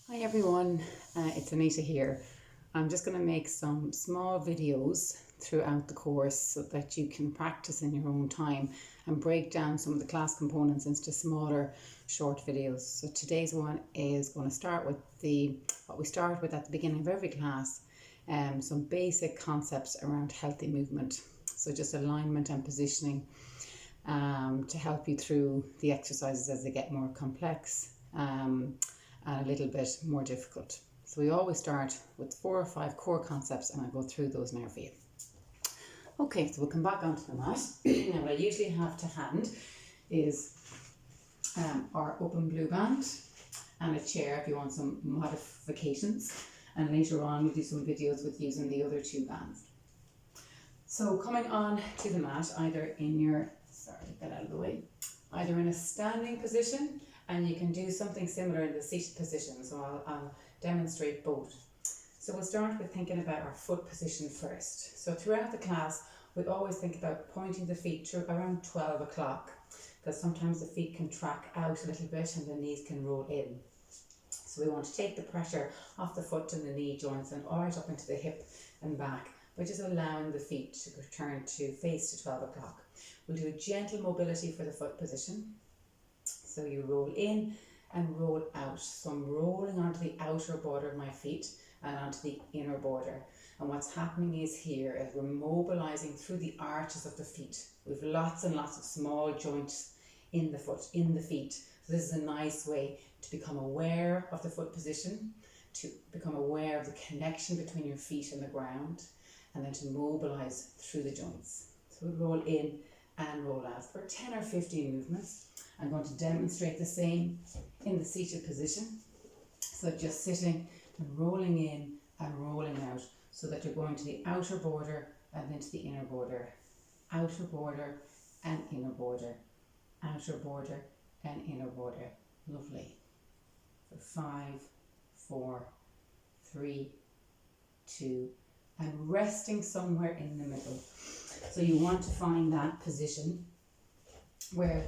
Hi everyone, it's Anita here. I'm just going to make some small videos throughout the course so that you can practice in your own time and break down some of the class components into smaller short videos. So today's one is going to start with what we start with at the beginning of every class, some basic concepts around healthy movement. So just alignment and positioning to help you through the exercises as they get more complex. And a little bit more difficult. So we always start with 4 or 5 core concepts and I'll go through those now for you. Okay, so we'll come back onto the mat. Now what I usually have to hand is our open blue band and a chair if you want some modifications, and later on we'll do some videos with using the other 2 bands. So coming on to the mat, either in your, get out of the way, either in a standing position, and you can do something similar in the seated position, so I'll demonstrate both. So we'll start with thinking about our foot position first. So throughout the class, we always think about pointing the feet to around 12 o'clock, because sometimes the feet can track out a little bit and the knees can roll in. So we want to take the pressure off the foot and the knee joints and right up into the hip and back by just allowing the feet to return to face to 12 o'clock. We'll do a gentle mobility for the foot position. So you roll in and roll out. So I'm rolling onto the outer border of my feet and onto the inner border. And what's happening is here is we're mobilizing through the arches of the feet. We've lots and lots of small joints in the foot, in the feet. So this is a nice way to become aware of the foot position, to become aware of the connection between your feet and the ground, and then to mobilize through the joints. So we roll in and roll out for 10 or 15 movements. I'm going to demonstrate the same in the seated position. So just sitting and rolling in and rolling out so that you're going to the outer border and then to the inner border. Outer border and inner border. Outer border and inner border. Lovely. For 5, 4, 3, 2, and resting somewhere in the middle. So you want to find that position where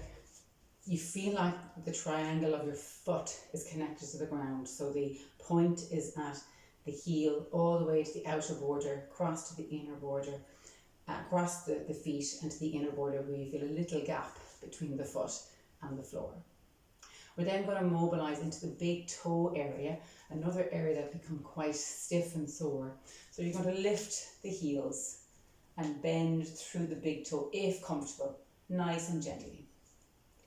you feel like the triangle of your foot is connected to the ground. So the point is at the heel all the way to the outer border, across to the inner border, across the feet and to the inner border where you feel a little gap between the foot and the floor. We're then going to mobilise into the big toe area, another area that become quite stiff and sore. So you're going to lift the heels and bend through the big toe if comfortable, nice and gently.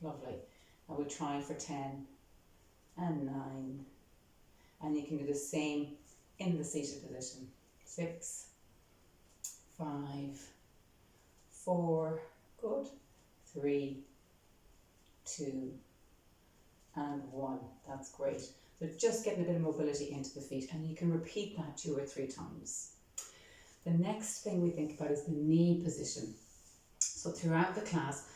Lovely. And we'll try for 10 and 9. And you can do the same in the seated position. 6, 5, 4, good. 3, 2, and 1. That's great. So just getting a bit of mobility into the feet, and you can repeat that 2 or 3 times. The next thing we think about is the knee position. So throughout the class,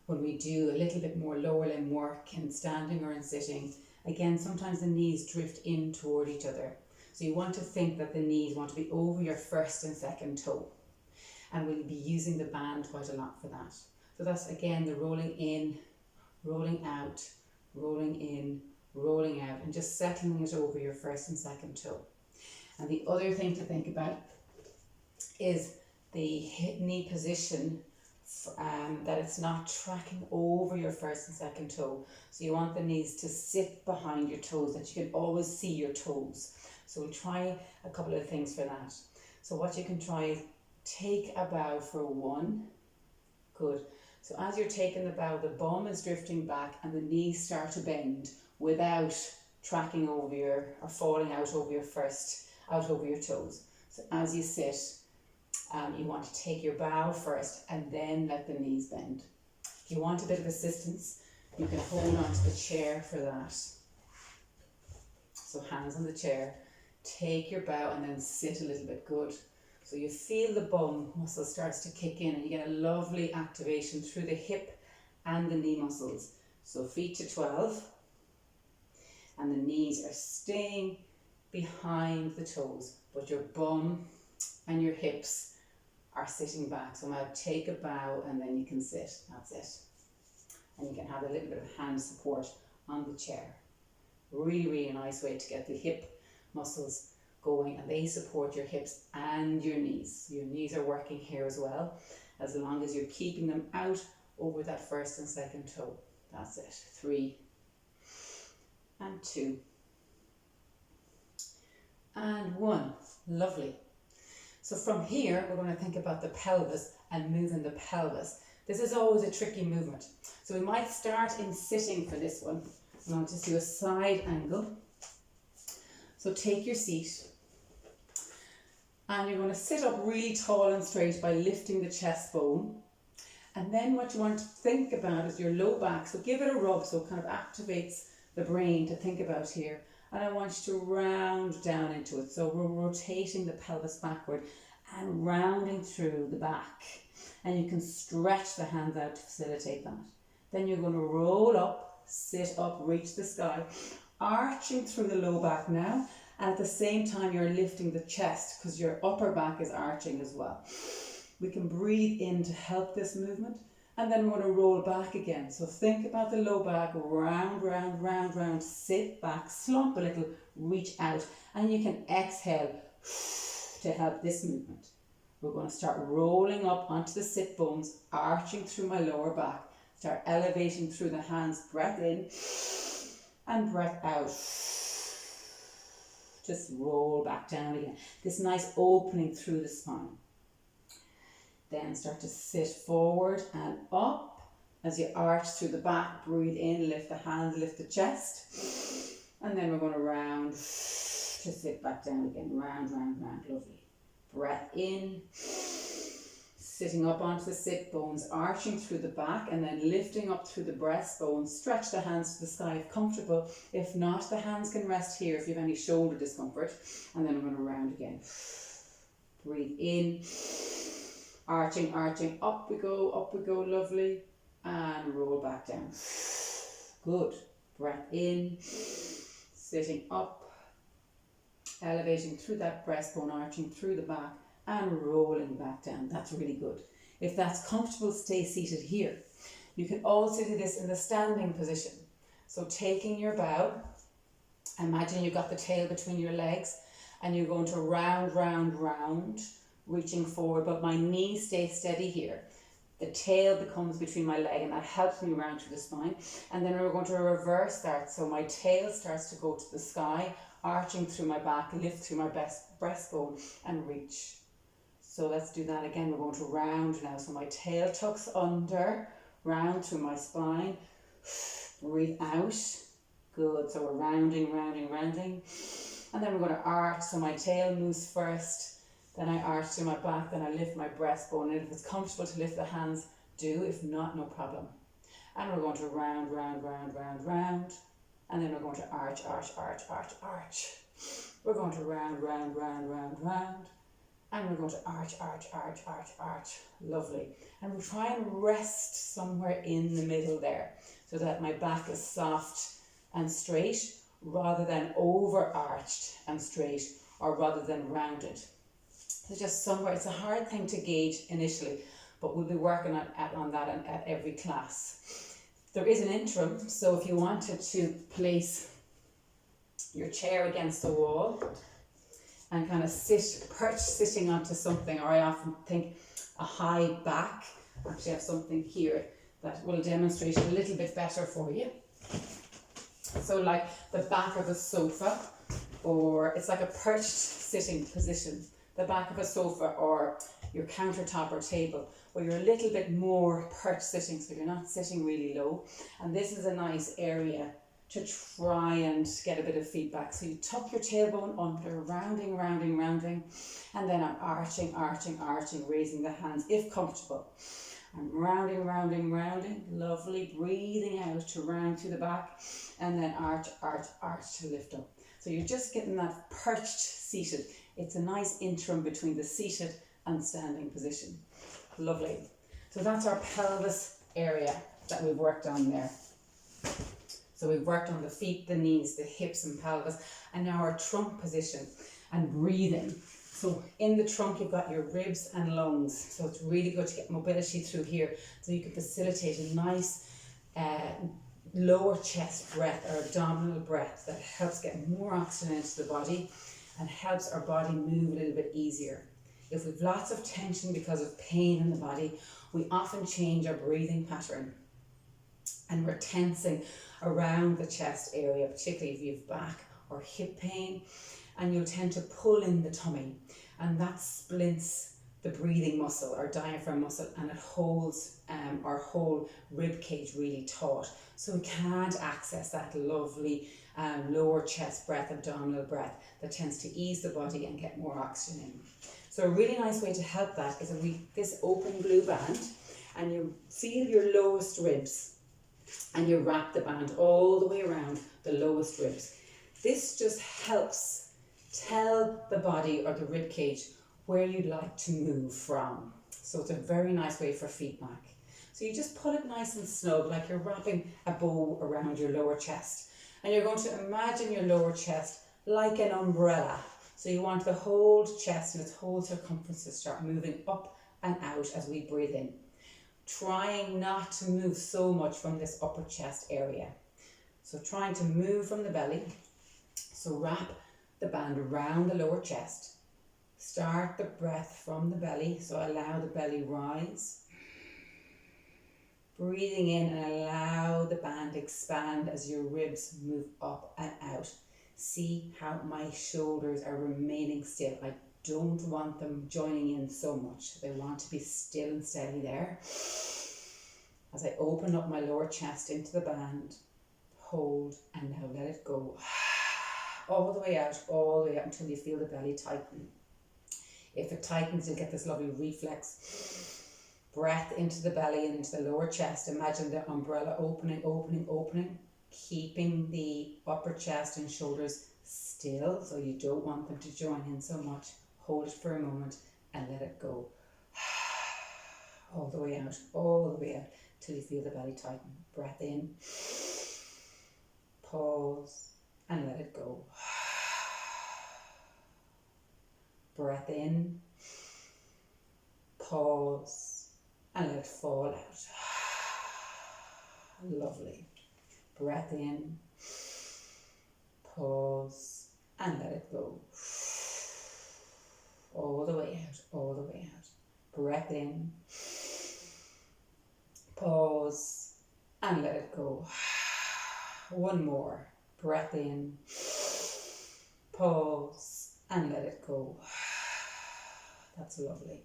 when we do a little bit more lower limb work in standing or in sitting, again, sometimes the knees drift in toward each other. So you want to think that the knees want to be over your first and second toe. And we'll be using the band quite a lot for that. So that's again the rolling in, rolling out, rolling in, rolling out, and just settling it over your first and second toe. And the other thing to think about is the hip knee position, that it's not tracking over your first and second toe. So you want the knees to sit behind your toes, that you can always see your toes. So we'll try a couple of things for that. So what you can try is take a bow for 1. Good. So as you're taking the bow, the bum is drifting back and the knees start to bend without tracking over or falling out over your toes. So as you sit, you want to take your bow first and then let the knees bend. If you want a bit of assistance, you can hold on to the chair for that. So hands on the chair, take your bow and then sit a little bit. Good. So you feel the bum muscle starts to kick in and you get a lovely activation through the hip and the knee muscles. So feet to 12 and the knees are staying behind the toes, but your bum and your hips are sitting back. So now take a bow and then you can sit. That's it. And you can have a little bit of hand support on the chair. Really, really nice way to get the hip muscles going, and they support your hips and your knees. Your knees are working here as well, as long as you're keeping them out over that first and second toe. That's it. 3 and 2 and 1. Lovely. So from here, we're going to think about the pelvis and moving the pelvis. This is always a tricky movement. So we might start in sitting for this one. And I'll just do a side angle. So take your seat. And you're going to sit up really tall and straight by lifting the chest bone. And then what you want to think about is your low back. So give it a rub so it kind of activates the brain to think about here. And I want you to round down into it. So we're rotating the pelvis backward and rounding through the back. And you can stretch the hands out to facilitate that. Then you're going to roll up, sit up, reach the sky, arching through the low back now. And at the same time, you're lifting the chest because your upper back is arching as well. We can breathe in to help this movement. And then we're going to roll back again. So think about the low back, round, round, round, round, sit back, slump a little, reach out. And you can exhale to help this movement. We're going to start rolling up onto the sit bones, arching through my lower back. Start elevating through the hands, breath in and breath out. Just roll back down again. This nice opening through the spine. Then start to sit forward and up as you arch through the back. Breathe in, lift the hands, lift the chest. And then we're going to round to sit back down again. Round, round, round. Lovely. Breath in. Sitting up onto the sit bones, arching through the back and then lifting up through the breastbone. Stretch the hands to the sky if comfortable. If not, the hands can rest here if you have any shoulder discomfort. And then I'm going to round again. Breathe in. Arching, arching, up we go, lovely. And roll back down. Good. Breath in. Sitting up. Elevating through that breastbone, arching through the back. And rolling back down. That's really good. If that's comfortable, stay seated here. You can also do this in the standing position. So taking your bow, imagine you've got the tail between your legs and you're going to round, round, round, reaching forward, but my knees stay steady here. The tail becomes between my leg and that helps me round through the spine. And then we're going to reverse that. So my tail starts to go to the sky, arching through my back, lift through my breastbone and reach. So let's do that again. We're going to round now. So my tail tucks under, round through my spine. Breathe out. Good. So we're rounding, rounding, rounding. And then we're going to arch. So my tail moves first. Then I arch through my back. Then I lift my breastbone. And if it's comfortable to lift the hands, do. If not, no problem. And we're going to round, round, round, round, round. And then we're going to arch, arch, arch, arch, arch. We're going to round, round, round, round, round. And we're going to arch, arch, arch, arch, arch. Lovely. And we'll try and rest somewhere in the middle there so that my back is soft and straight rather than overarched and straight or rather than rounded. So just somewhere, it's a hard thing to gauge initially, but we'll be working on that at every class. There is an interim, so if you wanted to place your chair against the wall, and kind of perch sitting onto something, or I often think a high back. Actually, I have something here that will demonstrate a little bit better for you. So like the back of a sofa, or it's like a perched sitting position. The back of a sofa or your countertop or table, where you're a little bit more perched sitting, so you're not sitting really low. And this is a nice area to try and get a bit of feedback. So you tuck your tailbone under, rounding, rounding, rounding, and then I'm arching, arching, arching, raising the hands if comfortable. I'm rounding, rounding, rounding, lovely, breathing out to round through the back, and then arch, arch, arch to lift up. So you're just getting that perched seated. It's a nice interim between the seated and standing position. Lovely. So that's our pelvis area that we've worked on there. So we've worked on the feet, the knees, the hips and pelvis, and now our trunk position and breathing. So in the trunk, you've got your ribs and lungs. So it's really good to get mobility through here so you can facilitate a nice lower chest breath or abdominal breath that helps get more oxygen into the body and helps our body move a little bit easier. If we've lots of tension because of pain in the body, we often change our breathing pattern and we're tensing around the chest area, particularly if you have back or hip pain, and you'll tend to pull in the tummy, and that splints the breathing muscle, our diaphragm muscle, and it holds our whole rib cage really taut. So we can't access that lovely lower chest breath, abdominal breath that tends to ease the body and get more oxygen in. So a really nice way to help that is this open glue band, and you feel your lowest ribs and you wrap the band all the way around the lowest ribs. This just helps tell the body or the rib cage where you'd like to move from. So it's a very nice way for feedback. So you just pull it nice and snug, like you're wrapping a bow around your lower chest. And you're going to imagine your lower chest like an umbrella. So you want the whole chest and its whole circumference to start moving up and out as we breathe in. Trying not to move so much from this upper chest area. So trying to move from the belly. So wrap the band around the lower chest. Start the breath from the belly, so allow the belly rise. Breathing in and allow the band expand as your ribs move up and out. See how my shoulders are remaining still. I don't want them joining in so much. They want to be still and steady there. As I open up my lower chest into the band, hold and now let it go. All the way out until you feel the belly tighten. If it tightens, you'll get this lovely reflex. Breath into the belly and into the lower chest. Imagine the umbrella opening, keeping the upper chest and shoulders still, so you don't want them to join in so much. Hold it for a moment and let it go. All the way out till you feel the belly tighten. Breath in, pause and let it go. Breath in, pause and let it fall out. Lovely. Breath in, pause and let it go. All the way out. Breath in, pause and let it go. One more. Breath in, pause and let it go. That's lovely.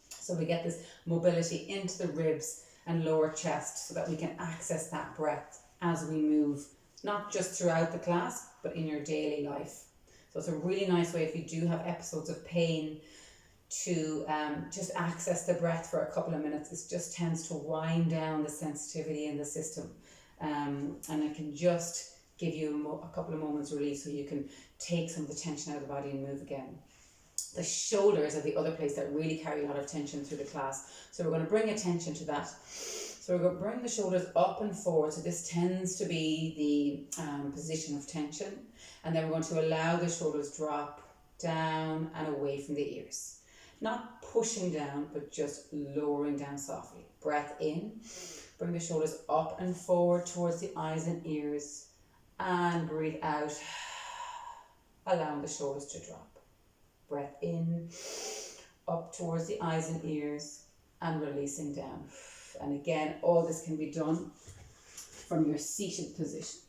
So we get this mobility into the ribs and lower chest so that we can access that breath as we move, not just throughout the class, but in your daily life. So it's a really nice way if you do have episodes of pain to just access the breath for a couple of minutes. It just tends to wind down the sensitivity in the system, and it can just give you a couple of moments relief so you can take some of the tension out of the body and move again. The shoulders are the other place that really carry a lot of tension through the class. So we're going to bring attention to that. So we're going to bring the shoulders up and forward. So this tends to be the position of tension. And then we're going to allow the shoulders drop down and away from the ears. Not pushing down, but just lowering down softly. Breath in. Bring the shoulders up and forward towards the eyes and ears. And breathe out, allowing the shoulders to drop. Breath in, up towards the eyes and ears, and releasing down. And again, all this can be done from your seated position.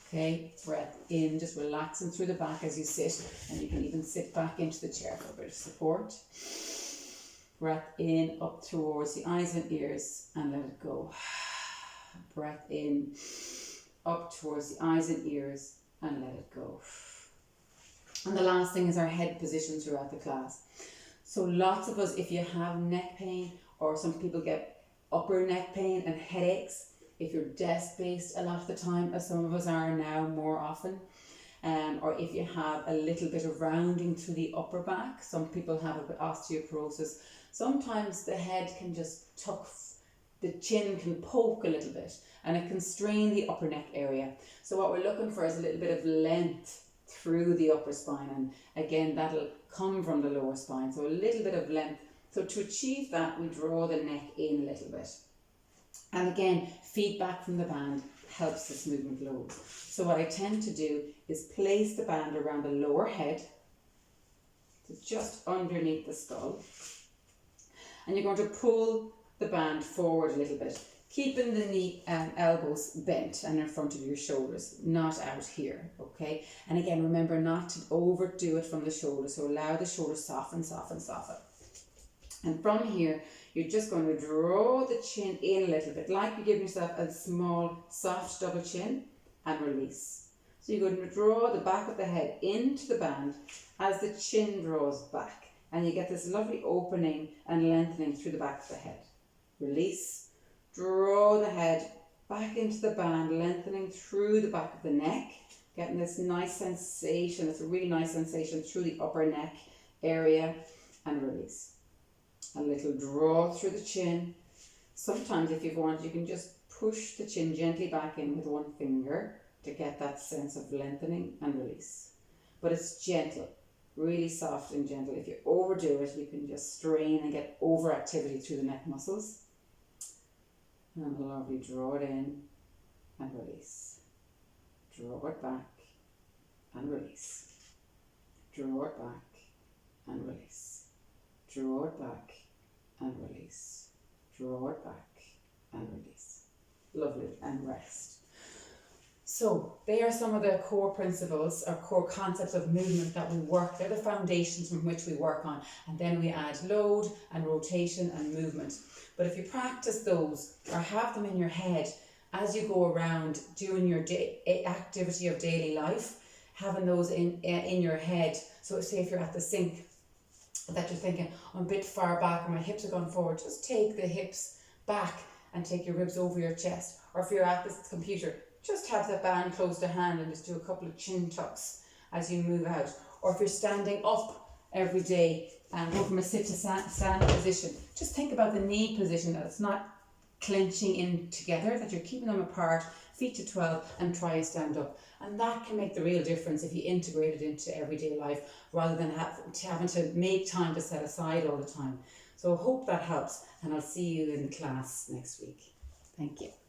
Okay, breath in, just relaxing through the back as you sit, and you can even sit back into the chair for a bit of support. Breath in, up towards the eyes and ears, and let it go. Breath in, up towards the eyes and ears, and let it go. And the last thing is our head position throughout the class. So lots of us, if you have neck pain, or some people get upper neck pain and headaches, if you're desk-based a lot of the time, as some of us are now more often, or if you have a little bit of rounding through the upper back, some people have a bit of osteoporosis, sometimes the head can just tuck, the chin can poke a little bit, and it can strain the upper neck area. So what we're looking for is a little bit of length through the upper spine, and again that'll come from the lower spine, so a little bit of length. So to achieve that, we draw the neck in a little bit, And again, feedback from the band helps this movement load. So what I tend to do is place the band around the lower head, so just underneath the skull. And you're going to pull the band forward a little bit, keeping the knee and elbows bent and in front of your shoulders, not out here, okay? And again, remember not to overdo it from the shoulders, so allow the shoulders soften, soften, soften. And from here, you're just going to draw the chin in a little bit, like you're giving yourself a small, soft double chin, and release. So you're going to draw the back of the head into the band as the chin draws back, and you get this lovely opening and lengthening through the back of the head. Release, draw the head back into the band, lengthening through the back of the neck, getting this nice sensation, it's a really nice sensation through the upper neck area, and release. A little draw through the chin. Sometimes if you want, you can just push the chin gently back in with one finger to get that sense of lengthening and release. But it's gentle, really soft and gentle. If you overdo it, you can just strain and get overactivity through the neck muscles. And lovely, draw it in and release. Draw it back and release. Draw it back and release. Draw it back and release. Draw it back and release. Lovely, and rest. So they are some of the core principles or core concepts of movement that we work. They're the foundations from which we work on, and then we add load and rotation and movement. But if you practice those or have them in your head as you go around doing your activity of daily life, having those in your head. So say if you're at the sink, that you're thinking, I'm a bit far back or my hips are going forward, just take the hips back and take your ribs over your chest. Or if you're at this computer, just have the band close to hand and just do a couple of chin tucks as you move out. Or if you're standing up every day and go from a sit to stand position, just think about the knee position, that it's not clenching in together, that you're keeping them apart, feet to 12, and try and stand up. And that can make the real difference if you integrate it into everyday life rather than having to make time to set aside all the time. So I hope that helps, and I'll see you in class next week. Thank you.